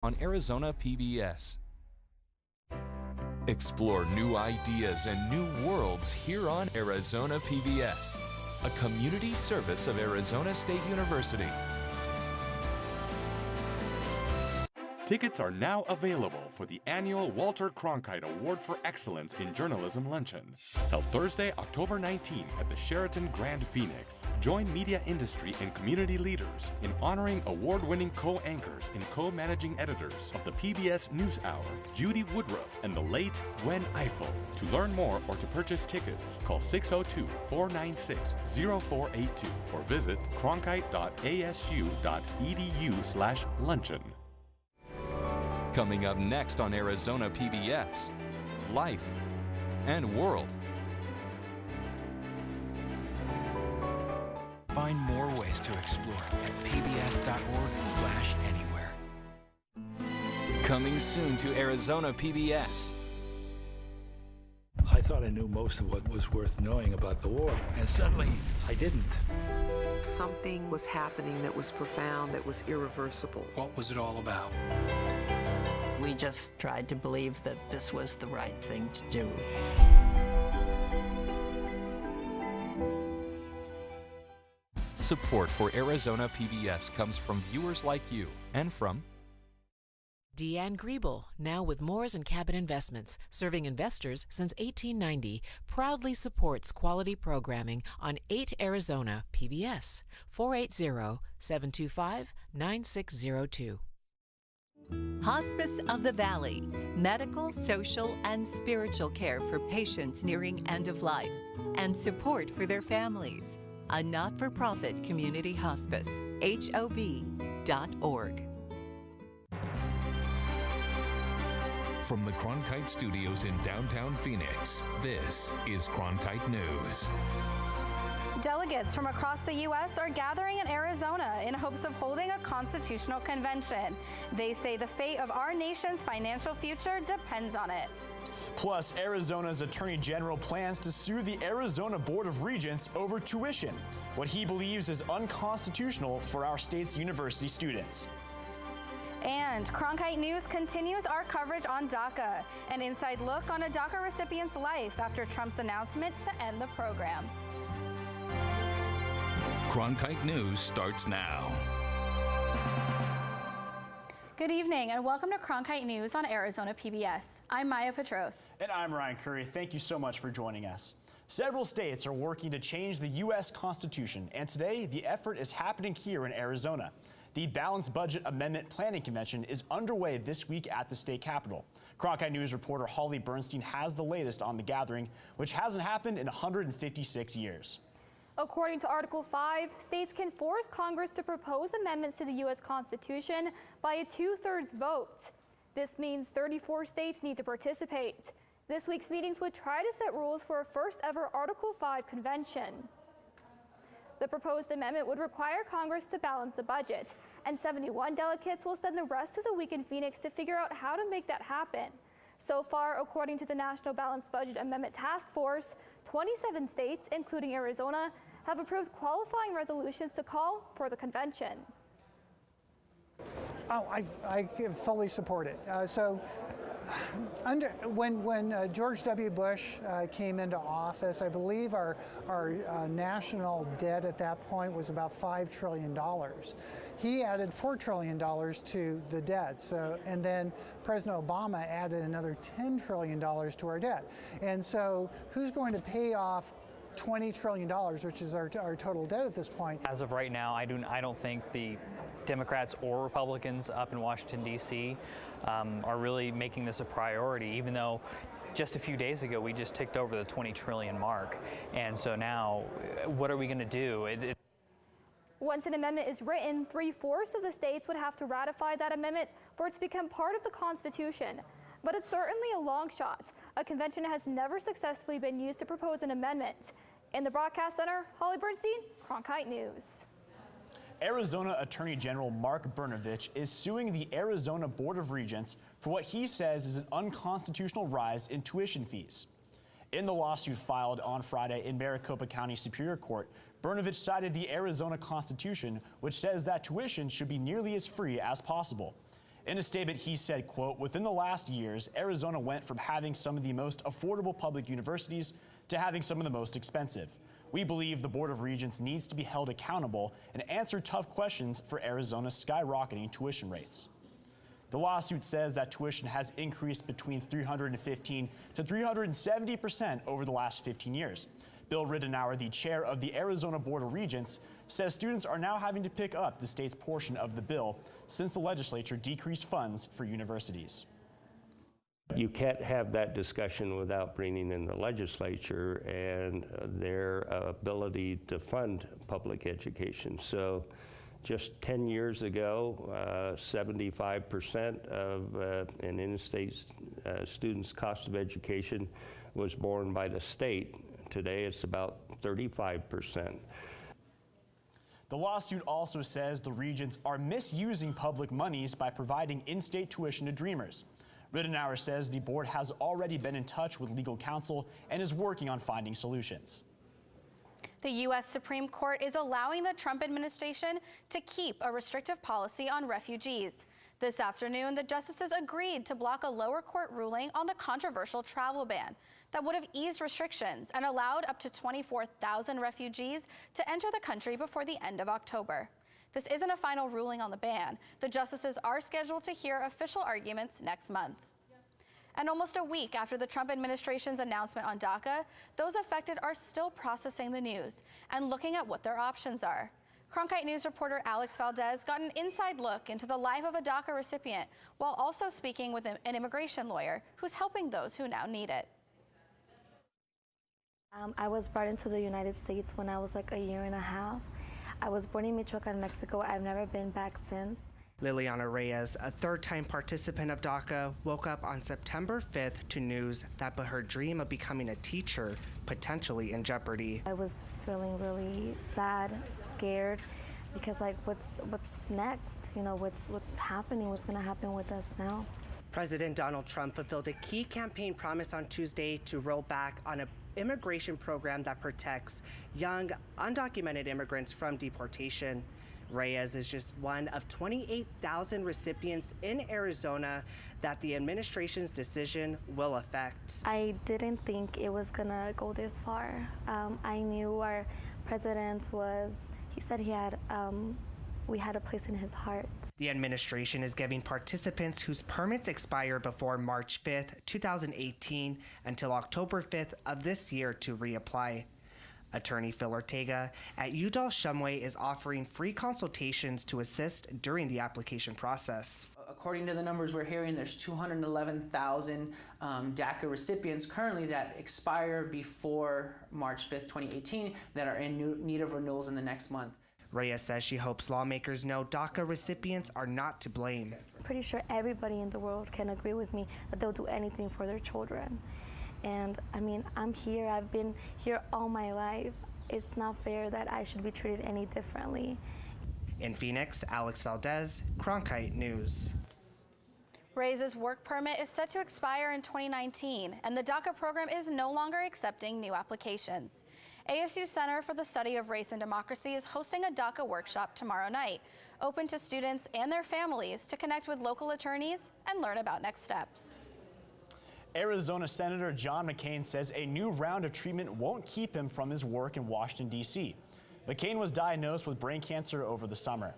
on Arizona PBS. Explore new ideas and new worlds here on Arizona PBS, a community service of Arizona State University. Tickets are now available for the annual Walter Cronkite Award for Excellence in Journalism Luncheon, held Thursday, October 19 at the Sheraton Grand Phoenix. Join media industry and community leaders in honoring award-winning co-anchors and co-managing editors of the PBS NewsHour, Judy Woodruff and the late Gwen Ifill. To learn more or to purchase tickets, call 602-496-0482 or visit cronkite.asu.edu/luncheon. Coming up next on Arizona PBS, Life and World. Find more ways to explore at pbs.org/anywhere. Coming soon to Arizona PBS. I thought I knew most of what was worth knowing about the war, and suddenly I didn't. Something was happening that was profound, that was irreversible. What was it all about? We just tried to believe that this was the right thing to do. Support for Arizona PBS comes from viewers like you and from Deanne Griebel, now with Moores & Cabot Investments, serving investors since 1890, proudly supports quality programming on 8 Arizona PBS, 480-725-9602. Hospice of the Valley, medical, social, and spiritual care for patients nearing end of life, and support for their families. A not-for-profit community hospice, HOV.org. From the Cronkite Studios in downtown Phoenix, this is Cronkite News. Delegates from across the U.S. are gathering in Arizona in hopes of holding a constitutional convention. They say the fate of our nation's financial future depends on it. Plus, Arizona's Attorney General plans to sue the Arizona Board of Regents over tuition, what he believes is unconstitutional for our state's university students. And Cronkite News continues our coverage on DACA, an inside look on a DACA recipient's life after Trump's announcement to end the program. Cronkite News starts now. Good evening and welcome to Cronkite News on Arizona PBS. I'm Maya Petros. And I'm Ryan Curry. Thank you so much for joining us. Several states are working to change the U.S. Constitution, and today the effort is happening here in Arizona. The Balanced Budget Amendment Planning Convention is underway this week at the state capitol. Cronkite News reporter Holly Bernstein has the latest on the gathering, which hasn't happened in 156 years. According to Article 5, states can force Congress to propose amendments to the U.S. Constitution by a 2/3 vote. This means 34 states need to participate. This week's meetings would try to set rules for a first-ever Article 5 convention. The proposed amendment would require Congress to balance the budget, and 71 delegates will spend the rest of the week in Phoenix to figure out how to make that happen. So far, according to the National Balanced Budget Amendment Task Force, 27 states, including Arizona, have approved qualifying resolutions to call for the convention. Oh, I fully support it. When George W. Bush came into office, I believe our national debt at that point was about $5 trillion. He added $4 trillion to the debt. And then President Obama added another $10 trillion to our debt. And so who's going to pay off $20 trillion, which is our total debt at this point? As of right now, I don't think the Democrats or Republicans up in Washington, D.C. Are really making this a priority, even though just a few days ago we just ticked over the 20 trillion mark. And so now, what are we going to do? Once an amendment is written, 3/4 of the states would have to ratify that amendment for it to become part of the Constitution. But it's certainly a long shot. A convention has never successfully been used to propose an amendment. In the broadcast center, Holly Bernstein, Cronkite News. Arizona Attorney General Mark Brnovich is suing the Arizona Board of Regents for what he says is an unconstitutional rise in tuition fees. In the lawsuit filed on Friday in Maricopa County Superior Court, Brnovich cited the Arizona Constitution, which says that tuition should be nearly as free as possible. In a statement, he said, quote, "Within the last years, Arizona went from having some of the most affordable public universities to having some of the most expensive. We believe the Board of Regents needs to be held accountable and answer tough questions for Arizona's skyrocketing tuition rates." The lawsuit says that tuition has increased between 315 to 370% over the last 15 years. Bill Ridenour, the chair of the Arizona Board of Regents, says students are now having to pick up the state's portion of the bill since the legislature decreased funds for universities. You can't have that discussion without bringing in the legislature and their ability to fund public education. So just 10 years ago, 75% of an in-state student's cost of education was borne by the state. Today, it's about 35%. The lawsuit also says the regents are misusing public monies by providing in-state tuition to Dreamers. Ridenour says the board has already been in touch with legal counsel and is working on finding solutions. The U.S. Supreme Court is allowing the Trump administration to keep a restrictive policy on refugees. This afternoon, the justices agreed to block a lower court ruling on the controversial travel ban that would have eased restrictions and allowed up to 24,000 refugees to enter the country before the end of October. This isn't a final ruling on the ban. The justices are scheduled to hear official arguments next month. And almost a week after the Trump administration's announcement on DACA, those affected are still processing the news and looking at what their options are. Cronkite News reporter Alex Valdez got an inside look into the life of a DACA recipient while also speaking with an immigration lawyer who's helping those who now need it. I was brought into the United States when I was like a year and a half. I was born in Michoacan, Mexico. I've never been back since. Liliana Reyes, a third-time participant of DACA, woke up on September 5th to news that put her dream of becoming a teacher potentially in jeopardy. I was feeling really sad, scared, because like, what's next? You know, what's happening? What's going to happen with us now? President Donald Trump fulfilled a key campaign promise on Tuesday to roll back on an immigration program that protects young, undocumented immigrants from deportation. Reyes is just one of 28,000 recipients in Arizona that the administration's decision will affect. I didn't think it was gonna go this far. I knew our president he said we had a place in his heart. The administration is giving participants whose permits expire before March 5th, 2018 until October 5th of this year to reapply. Attorney Phil Ortega at Udall-Shumway is offering free consultations to assist during the application process. According to the numbers we're hearing, there's 211,000 DACA recipients currently that expire before March 5th, 2018 that are in need of renewals in the next month. Reyes says she hopes lawmakers know DACA recipients are not to blame. I'm pretty sure everybody in the world can agree with me that they'll do anything for their children. And I mean, I'm here, I've been here all my life. It's not fair that I should be treated any differently. In Phoenix, Alex Valdez, Cronkite News. Reyes' work permit is set to expire in 2019, and the DACA program is no longer accepting new applications. ASU Center for the Study of Race and Democracy is hosting a DACA workshop tomorrow night, open to students and their families to connect with local attorneys and learn about next steps. Arizona Senator John McCain says a new round of treatment won't keep him from his work in Washington, D.C. McCain was diagnosed with brain cancer over the summer.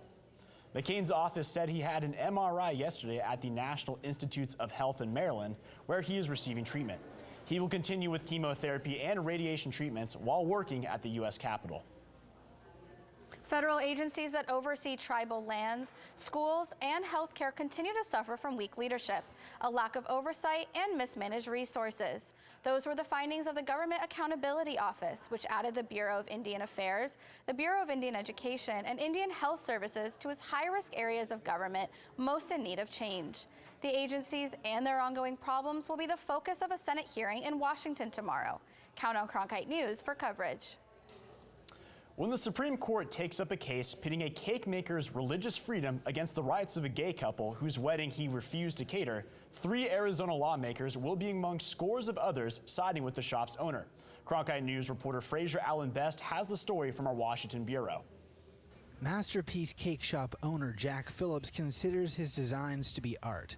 McCain's office said he had an MRI yesterday at the National Institutes of Health in Maryland, where he is receiving treatment. He will continue with chemotherapy and radiation treatments while working at the U.S. Capitol. Federal agencies that oversee tribal lands, schools, and healthcare continue to suffer from weak leadership, a lack of oversight, and mismanaged resources. Those were the findings of the Government Accountability Office, which added the Bureau of Indian Affairs, the Bureau of Indian Education, and Indian Health Services to its high-risk areas of government most in need of change. The agencies and their ongoing problems will be the focus of a Senate hearing in Washington tomorrow. Count on Cronkite News for coverage. When the Supreme Court takes up a case pitting a cake maker's religious freedom against the rights of a gay couple whose wedding he refused to cater, 3 Arizona lawmakers will be among scores of others siding with the shop's owner. Cronkite News reporter Fraser Allen Best has the story from our Washington bureau. Masterpiece Cake Shop owner Jack Phillips considers his designs to be art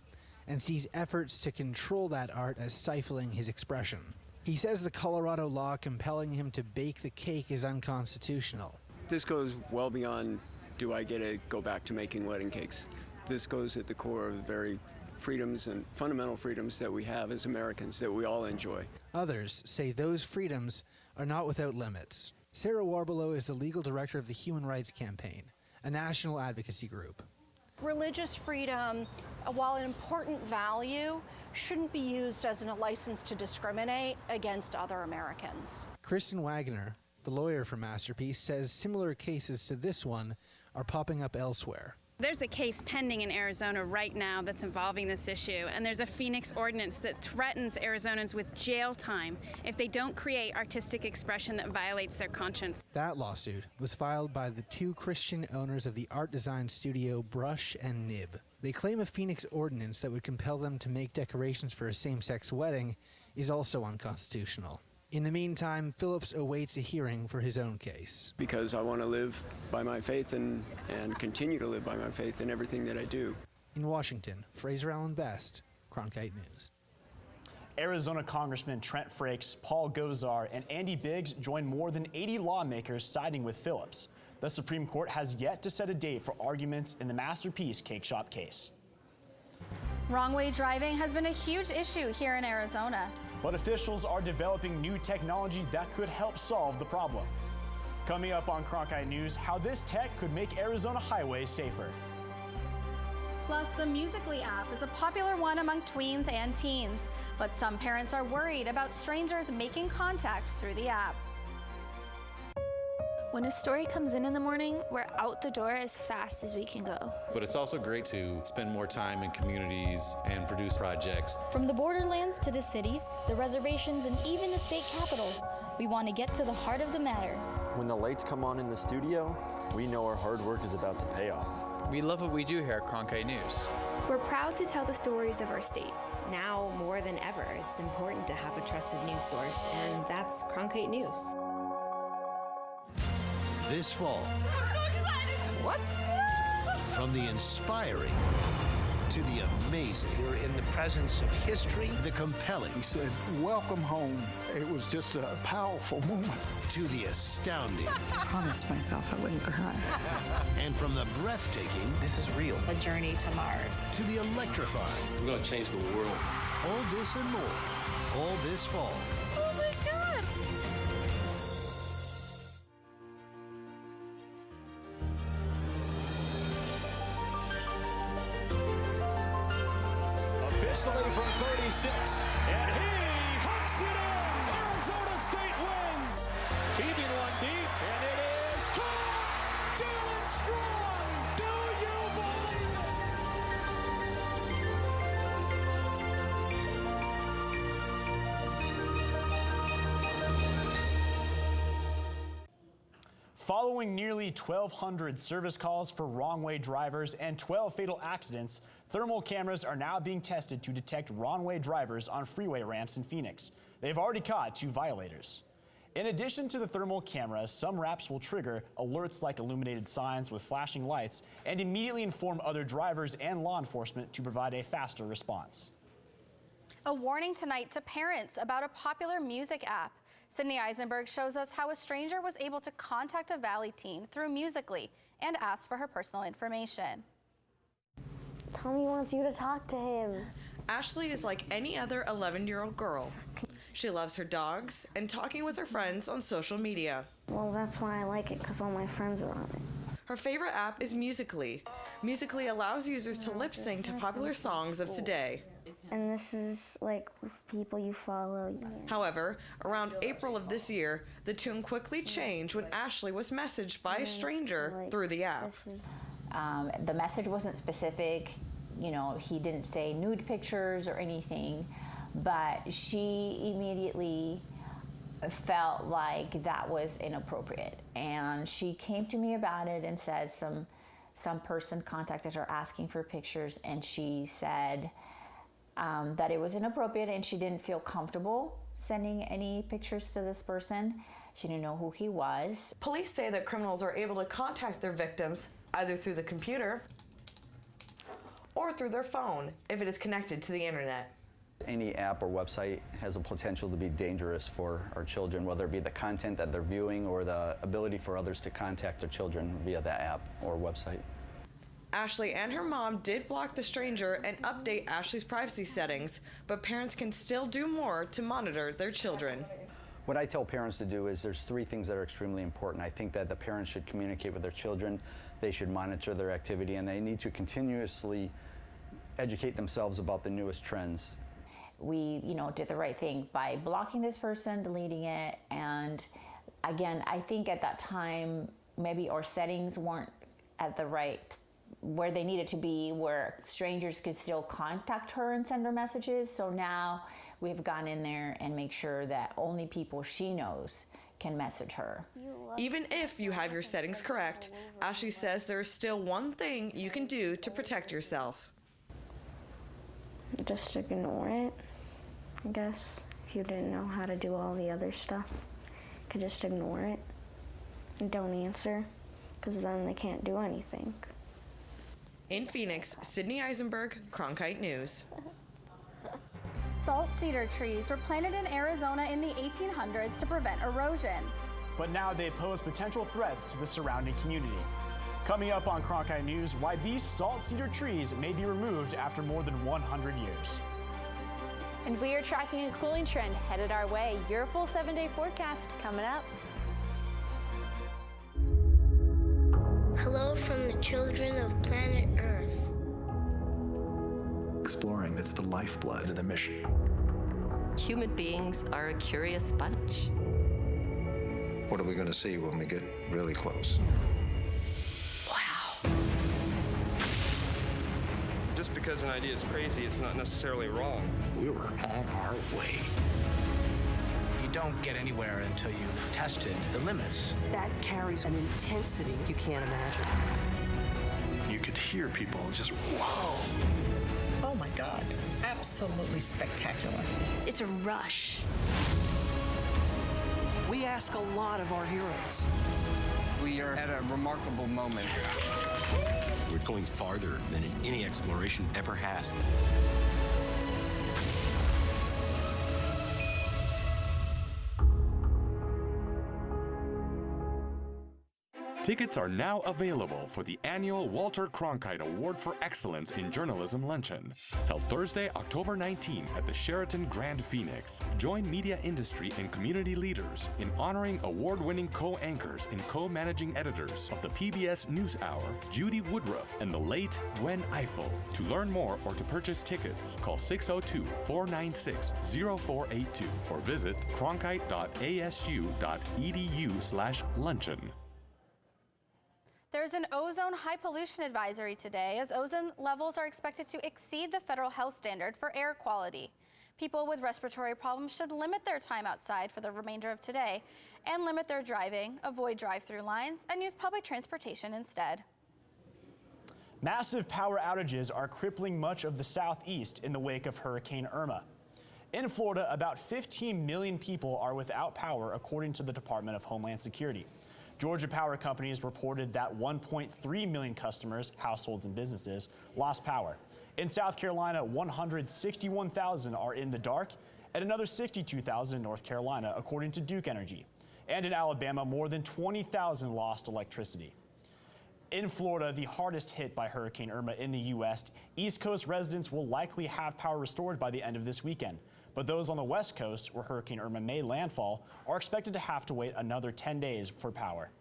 and sees efforts to control that art as stifling his expression. He says the Colorado law compelling him to bake the cake is unconstitutional. This goes well beyond, do I get to go back to making wedding cakes? This goes at the core of the very freedoms and fundamental freedoms that we have as Americans, that we all enjoy. Others say those freedoms are not without limits. Sarah Warbelow is the legal director of the Human Rights Campaign, a national advocacy group. Religious freedom, while an important value, shouldn't be used as a license to discriminate against other Americans. Kristen Wagner, the lawyer for Masterpiece, says similar cases to this one are popping up elsewhere. There's a case pending in Arizona right now that's involving this issue, and there's a Phoenix ordinance that threatens Arizonans with jail time if they don't create artistic expression that violates their conscience. That lawsuit was filed by the two Christian owners of the art design studio Brush and Nib. They claim a Phoenix ordinance that would compel them to make decorations for a same-sex wedding is also unconstitutional. In the meantime, Phillips awaits a hearing for his own case. Because I want to live by my faith and continue to live by my faith in everything that I do. In Washington, Fraser Allen Best, Cronkite News. Arizona Congressman Trent Frakes, Paul Gosar, and Andy Biggs joined more than 80 lawmakers siding with Phillips. The Supreme Court has yet to set a date for arguments in the Masterpiece Cake Shop case. Wrong-way driving has been a huge issue here in Arizona. But officials are developing new technology that could help solve the problem. Coming up on Cronkite News, how this tech could make Arizona highways safer. Plus, the Musical.ly app is a popular one among tweens and teens, but some parents are worried about strangers making contact through the app. When a story comes in the morning, we're out the door as fast as we can go. But it's also great to spend more time in communities and produce projects. From the borderlands to the cities, the reservations, and even the state capitol, we want to get to the heart of the matter. When the lights come on in the studio, we know our hard work is about to pay off. We love what we do here at Cronkite News. We're proud to tell the stories of our state. Now, more than ever, it's important to have a trusted news source, and that's Cronkite News. This fall. I'm so excited! What? From the inspiring to the amazing. We're in the presence of history. The compelling. He said, "Welcome home." It was just a powerful moment. To the astounding. I promised myself I wouldn't cry. And from the breathtaking. This is real. A journey to Mars. To the electrifying. We're going to change the world. All this and more. All this fall. Oh my God! Officially from 36, and he hooks it in. Arizona State wins. Keeping one deep, and it is caught. Jalen Strong. Do you believe it? Following nearly 1,200 service calls for wrong-way drivers and 12 fatal accidents, thermal cameras are now being tested to detect wrong-way drivers on freeway ramps in Phoenix. They've already caught 2 violators. In addition to the thermal cameras, some wraps will trigger alerts like illuminated signs with flashing lights and immediately inform other drivers and law enforcement to provide a faster response. A warning tonight to parents about a popular music app. Sydney Eisenberg shows us how a stranger was able to contact a Valley teen through Musical.ly and ask for her personal information. Tommy wants you to talk to him. Ashley is like any other 11-year-old girl. She loves her dogs and talking with her friends on social media. Well, that's why I like it, because all my friends are on it. Her favorite app is Musical.ly. Musical.ly allows users to lip sync to popular songs of today. And this is like people you follow. However, around April of this year, the tune quickly changed when Ashley was messaged by a stranger through the app. The message wasn't specific, you know, he didn't say nude pictures or anything, but she immediately felt like that was inappropriate. And she came to me about it and said some person contacted her asking for pictures, and she said that it was inappropriate and she didn't feel comfortable sending any pictures to this person. She didn't know who he was. Police say that criminals are able to contact their victims either through the computer or through their phone if it is connected to the internet. Any app or website has the potential to be dangerous for our children, whether it be the content that they're viewing or the ability for others to contact their children via that app or website. Ashley and her mom did block the stranger and update Ashley's privacy settings, but parents can still do more to monitor their children. What I tell parents to do is there's 3 things that are extremely important. I think that the parents should communicate with their children, they should monitor their activity, and they need to continuously educate themselves about the newest trends. We, did the right thing by blocking this person, deleting it, and again, I think at that time, maybe our settings weren't at the right where they needed to be, where strangers could still contact her and send her messages. So now we've gone in there and make sure that only people she knows can message her. Even if you have your settings correct, Ashley says there is still one thing you can do to protect yourself. Just ignore it, I guess. If you didn't know how to do all the other stuff, you could just ignore it and don't answer, because then they can't do anything. In Phoenix, Sydney Eisenberg, Cronkite News. Salt cedar trees were planted in Arizona in the 1800s to prevent erosion. But now they pose potential threats to the surrounding community. Coming up on Cronkite News, why these salt cedar trees may be removed after more than 100 years. And we are tracking a cooling trend headed our way. Your full 7-day forecast coming up. Hello from the children of planet Earth. Exploring, it's the lifeblood of the mission. Human beings are a curious bunch. What are we going to see when we get really close? Wow. Just because an idea is crazy, it's not necessarily wrong. We were on our way. You don't get anywhere until you've tested the limits. That carries an intensity you can't imagine. You could hear people just, whoa. Oh my God, absolutely spectacular. It's a rush. We ask a lot of our heroes. We are at a remarkable moment. We're going farther than any exploration ever has. Tickets are now available for the annual Walter Cronkite Award for Excellence in Journalism Luncheon, held Thursday, October 19 at the Sheraton Grand Phoenix. Join media industry and community leaders in honoring award-winning co-anchors and co-managing editors of the PBS NewsHour, Judy Woodruff and the late Gwen Ifill. To learn more or to purchase tickets, call 602-496-0482 or visit cronkite.asu.edu/luncheon. There's an ozone high pollution advisory today, as ozone levels are expected to exceed the federal health standard for air quality. People with respiratory problems should limit their time outside for the remainder of today and limit their driving, avoid drive-through lines, and use public transportation instead. Massive power outages are crippling much of the southeast in the wake of Hurricane Irma. In Florida, about 15 million people are without power, according to the Department of Homeland Security. Georgia Power Companies reported that 1.3 million customers, households and businesses, lost power. In South Carolina, 161,000 are in the dark, and another 62,000 in North Carolina, according to Duke Energy. And in Alabama, more than 20,000 lost electricity. In Florida, the hardest hit by Hurricane Irma in the U.S., East Coast residents will likely have power restored by the end of this weekend. But those on the West Coast, where Hurricane Irma may landfall, are expected to have to wait another 10 days for power.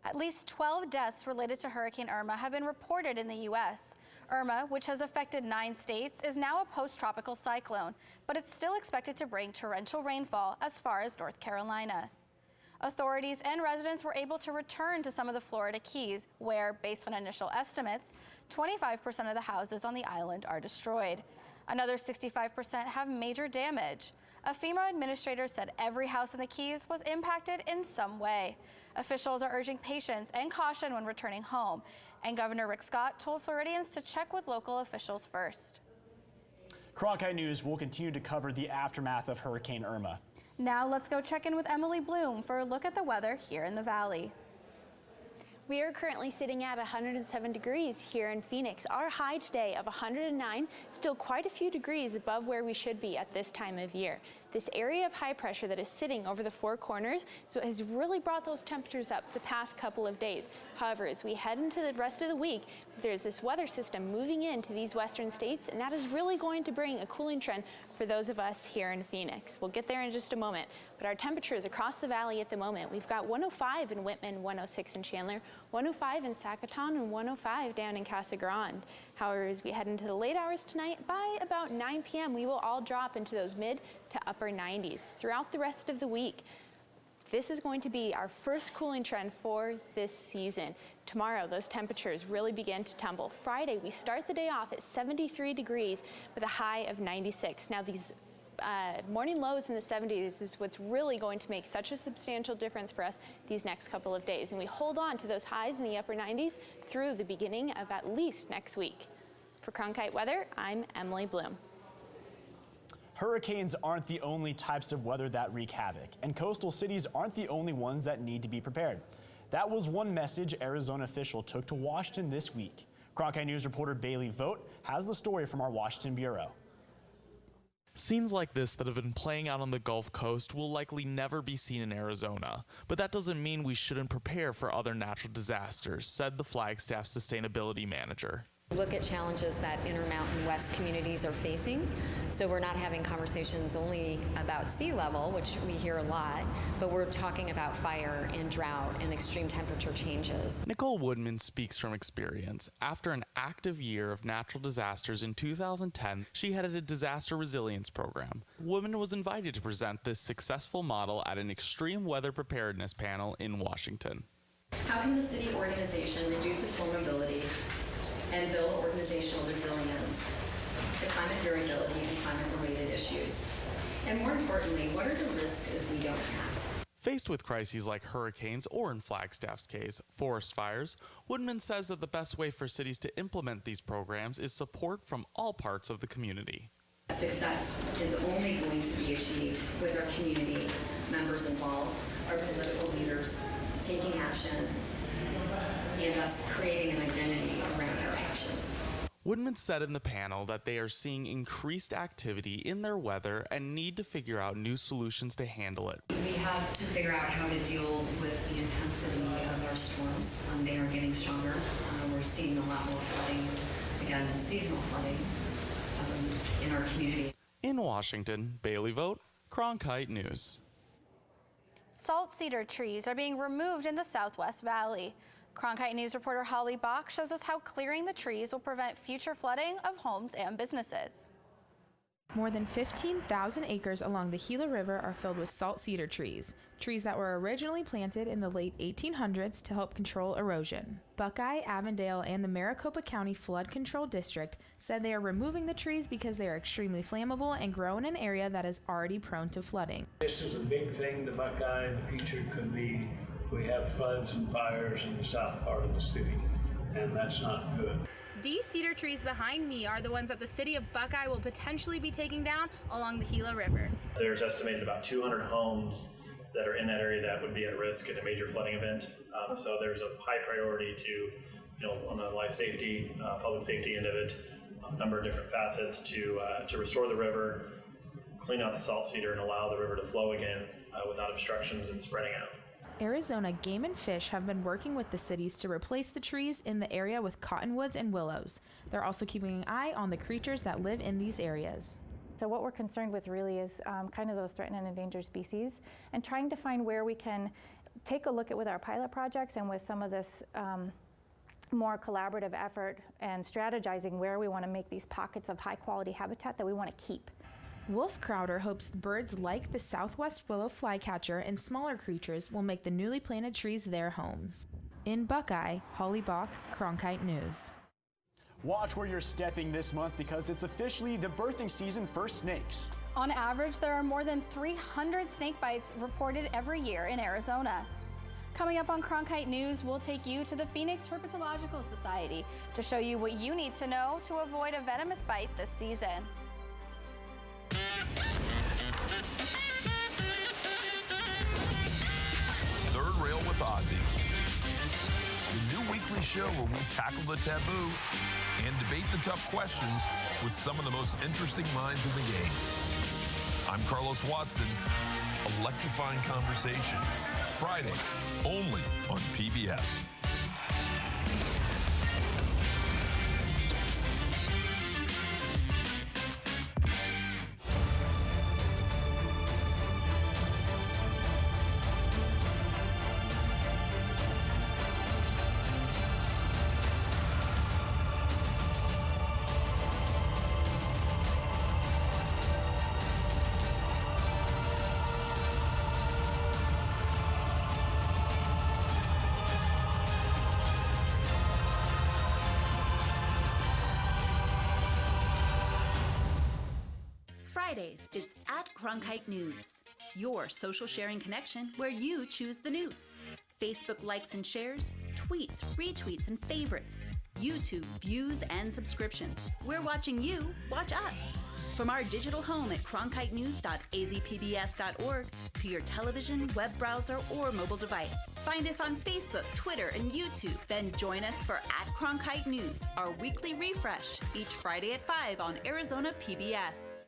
At least 12 deaths related to Hurricane Irma have been reported in the U.S. Irma, which has affected 9 states, is now a post-tropical cyclone, but it's still expected to bring torrential rainfall as far as North Carolina. Authorities and residents were able to return to some of the Florida Keys, where, based on initial estimates, 25% of the houses on the island are destroyed. Another 65% have major damage. A FEMA administrator said every house in the Keys was impacted in some way. Officials are urging patience and caution when returning home, and Governor Rick Scott told Floridians to check with local officials first. Cronkite News will continue to cover the aftermath of Hurricane Irma. Now let's go check in with Emily Bloom for a look at the weather here in the Valley. We are currently sitting at 107 degrees here in Phoenix. Our high today of 109, still quite a few degrees above where we should be at this time of year. This area of high pressure that is sitting over the four corners has really brought those temperatures up the past couple of days. However, as we head into the rest of the week, there's this weather system moving into these western states, and that is really going to bring a cooling trend for those of us here in Phoenix. We'll get there in just a moment, but our temperatures across the valley at the moment, we've got 105 in Whitman, 106 in Chandler, 105 in Sacaton, and 105 down in Casa Grande. However, as we head into the late hours tonight, by about 9 p.m., we will all drop into those mid to upper 90s. Throughout the rest of the week, this is going to be our first cooling trend for this season. Tomorrow, those temperatures really begin to tumble. Friday, we start the day off at 73 degrees with a high of 96. Now, these morning lows in the 70s is what's really going to make such a substantial difference for us these next couple of days. And we hold on to those highs in the upper 90s through the beginning of at least next week. For Cronkite Weather, I'm Emily Bloom. Hurricanes aren't the only types of weather that wreak havoc, and coastal cities aren't the only ones that need to be prepared. That was one message Arizona official took to Washington this week. Cronkite News reporter Bailey Vogt has the story from our Washington bureau. Scenes like this that have been playing out on the Gulf Coast will likely never be seen in Arizona, but that doesn't mean we shouldn't prepare for other natural disasters, said the Flagstaff sustainability manager. Look at challenges that Intermountain West communities are facing. So we're not having conversations only about sea level, which we hear a lot, but we're talking about fire and drought and extreme temperature changes. Nicole Woodman speaks from experience. After an active year of natural disasters in 2010, she headed a disaster resilience program. Woodman was invited to present this successful model at an extreme weather preparedness panel in Washington. How can the city organization reduce its vulnerability and build organizational resilience to climate variability and climate-related issues? And more importantly, what are the risks if we don't act? Faced with crises like hurricanes or, in Flagstaff's case, forest fires, Woodman says that the best way for cities to implement these programs is support from all parts of the community. Success is only going to be achieved with our community members involved, our political leaders taking action, and us creating an identity around our actions. Woodman said in the panel that they are seeing increased activity in their weather and need to figure out new solutions to handle it. We have to figure out how to deal with the intensity of our storms. They are getting stronger. We're seeing a lot more flooding, again, seasonal flooding in our community. In Washington, Bailey Vogt, Cronkite News. Salt cedar trees are being removed in the Southwest Valley. Cronkite News reporter Holly Bach shows us how clearing the trees will prevent future flooding of homes and businesses. More than 15,000 acres along the Gila River are filled with salt cedar trees that were originally planted in the late 1800s to help control erosion. Buckeye, Avondale, and the Maricopa County Flood Control District said they are removing the trees because they are extremely flammable and grow in an area that is already prone to flooding. This is a big thing to Buckeye. In the future could be we have floods and fires in the south part of the city, and that's not good. These cedar trees behind me are the ones that the city of Buckeye will potentially be taking down along the Gila River. There's estimated about 200 homes that are in that area that would be at risk in a major flooding event. So there's a high priority to, on the life safety, public safety end of it, a number of different facets to restore the river, clean out the salt cedar, and allow the river to flow again without obstructions and spreading out. Arizona Game and Fish have been working with the cities to replace the trees in the area with cottonwoods and willows. They're also keeping an eye on the creatures that live in these areas. So what we're concerned with really is kind of those threatened and endangered species, and trying to find where we can take a look at with our pilot projects and with some of this more collaborative effort and strategizing where we want to make these pockets of high quality habitat that we want to keep. Wolf Crowder hopes birds like the southwest willow flycatcher and smaller creatures will make the newly planted trees their homes. In Buckeye, Holly Bach, Cronkite News. Watch where you're stepping this month because it's officially the birthing season for snakes. On average, there are more than 300 snake bites reported every year in Arizona. Coming up on Cronkite News, we'll take you to the Phoenix Herpetological Society to show you what you need to know to avoid a venomous bite this season. with Ozzy. The new weekly show where we tackle the taboo and debate the tough questions with some of the most interesting minds in the game. I'm Carlos Watson. Electrifying conversation. Friday, only on PBS. Fridays, it's at Cronkite News, your social sharing connection where you choose the news. Facebook likes and shares, tweets, retweets, and favorites. YouTube views and subscriptions. We're watching you watch us. From our digital home at cronkitenews.azpbs.org to your television, web browser, or mobile device. Find us on Facebook, Twitter, and YouTube. Then join us for at Cronkite News, our weekly refresh, each Friday at 5 on Arizona PBS.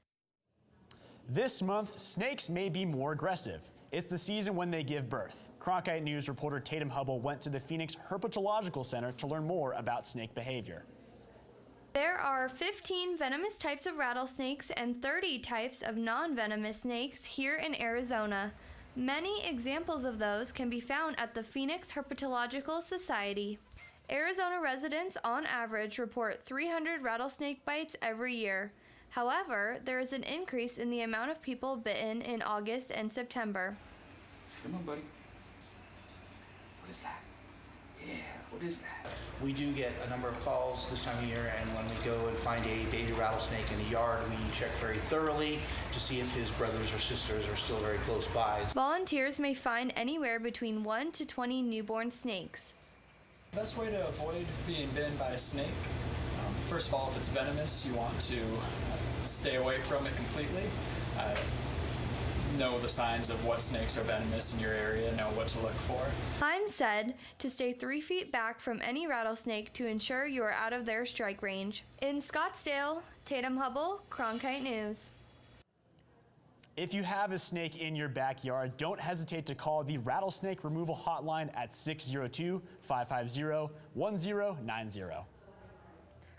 This month, snakes may be more aggressive. It's the season when they give birth. Cronkite News reporter Tatum Hubble went to the Phoenix Herpetological Center to learn more about snake behavior. There are 15 venomous types of rattlesnakes and 30 types of non-venomous snakes here in Arizona. Many examples of those can be found at the Phoenix Herpetological Society. Arizona residents, on average, report 300 rattlesnake bites every year. However, there is an increase in the amount of people bitten in August and September. Come on, buddy. What is that? Yeah, what is that? We do get a number of calls this time of year, and when we go and find a baby rattlesnake in the yard, we check very thoroughly to see if his brothers or sisters are still very close by. Volunteers may find anywhere between 1 to 20 newborn snakes. The best way to avoid being bitten by a snake, first of all, if it's venomous, you want to stay away from it completely. Know the signs of what snakes are venomous in your area, know what to look for. Hines said to stay 3 feet back from any rattlesnake to ensure you are out of their strike range. In Scottsdale, Tatum Hubble, Cronkite News. If you have a snake in your backyard, don't hesitate to call the Rattlesnake Removal Hotline at 602-550-1090.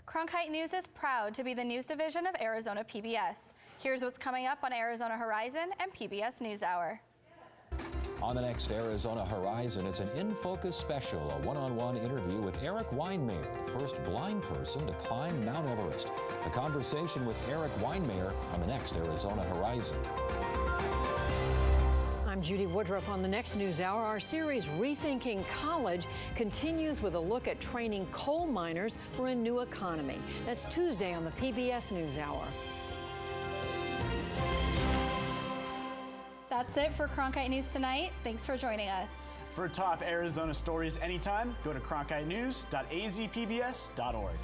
Cronkite News is proud to be the news division of Arizona PBS. Here's what's coming up on Arizona Horizon and PBS NewsHour. On the next Arizona Horizon, it's an In Focus special, a one-on-one interview with Eric Weinmayer, the first blind person to climb Mount Everest. A conversation with Eric Weinmayer on the next Arizona Horizon. I'm Judy Woodruff. On the next NewsHour, our series Rethinking College continues with a look at training coal miners for a new economy. That's Tuesday on the PBS NewsHour. That's it for Cronkite News tonight. Thanks for joining us. For top Arizona stories anytime, go to cronkitenews.azpbs.org.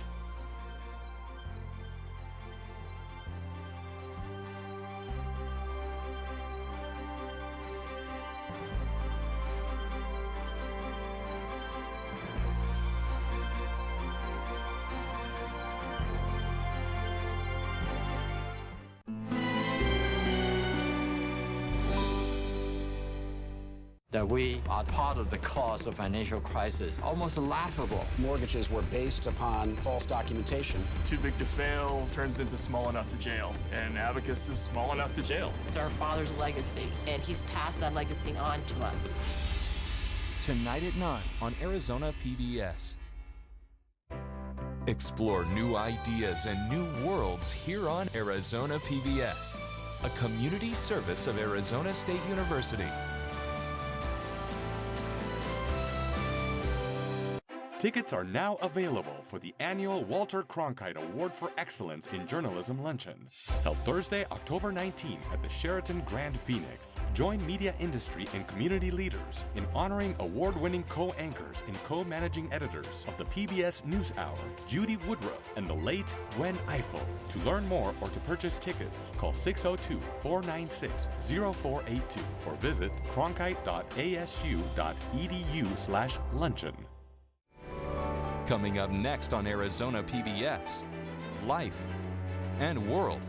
That we are part of the cause of financial crisis. Almost laughable. Mortgages were based upon false documentation. Too big to fail turns into small enough to jail, and Abacus is small enough to jail. It's our father's legacy, and he's passed that legacy on to us. Tonight at 9 on Arizona PBS. Explore new ideas and new worlds here on Arizona PBS, a community service of Arizona State University. Tickets are now available for the annual Walter Cronkite Award for Excellence in Journalism Luncheon, held Thursday, October 19th at the Sheraton Grand Phoenix. Join media industry and community leaders in honoring award-winning co-anchors and co-managing editors of the PBS NewsHour, Judy Woodruff and the late Gwen Ifill. To learn more or to purchase tickets, call 602-496-0482 or visit cronkite.asu.edu/luncheon. Coming up next on Arizona PBS, Life and World.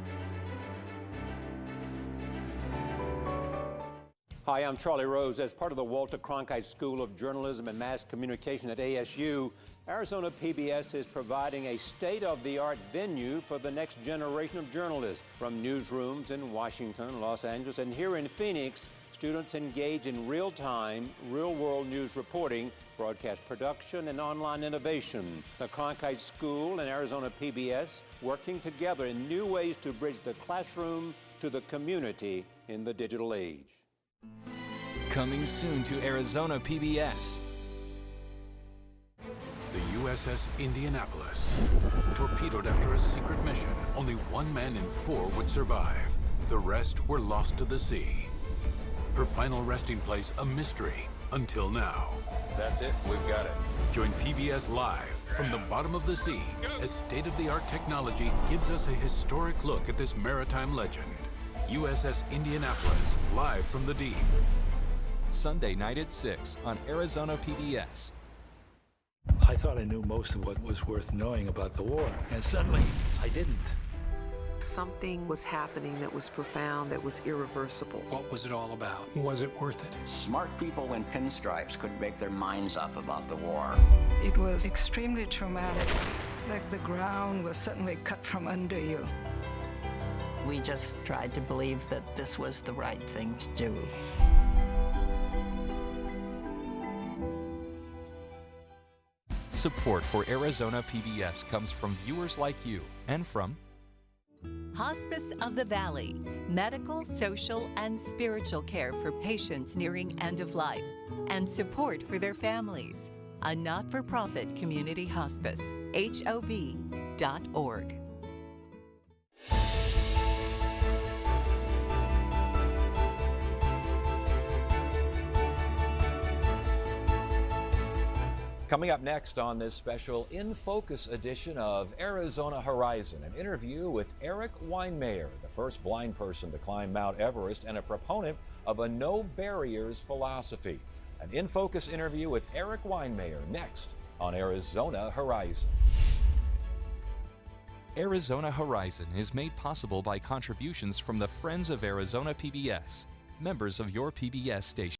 Hi, I'm Charlie Rose. As part of the Walter Cronkite School of Journalism and Mass Communication at ASU, Arizona PBS is providing a state-of-the-art venue for the next generation of journalists. From newsrooms in Washington, Los Angeles, and here in Phoenix, students engage in real-time, real-world news reporting, broadcast production, and online innovation. The Cronkite School and Arizona PBS working together in new ways to bridge the classroom to the community in the digital age. Coming soon to Arizona PBS. The USS Indianapolis. Torpedoed after a secret mission, only one man in 4 would survive. The rest were lost to the sea. Her final resting place a mystery until now. That's it, we've got it. Join PBS Live from the bottom of the sea as state-of-the-art technology gives us a historic look at this maritime legend. USS Indianapolis, live from the deep. Sunday night at 6 on Arizona PBS. I thought I knew most of what was worth knowing about the war, and suddenly I didn't. Something was happening that was profound, that was irreversible. What was it all about? Was it worth it? Smart people in pinstripes couldn't make their minds up about the war. It was extremely traumatic, like the ground was suddenly cut from under you. We just tried to believe that this was the right thing to do. Support for Arizona PBS comes from viewers like you and from Hospice of the Valley, medical, social, and spiritual care for patients nearing end of life, and support for their families. A not-for-profit community hospice, HOV.org. Coming up next on this special In Focus edition of Arizona Horizon, an interview with Eric Weinmayer, the first blind person to climb Mount Everest and a proponent of a no barriers philosophy. An In Focus interview with Eric Weinmayer next on Arizona Horizon. Arizona Horizon is made possible by contributions from the Friends of Arizona PBS, members of your PBS station.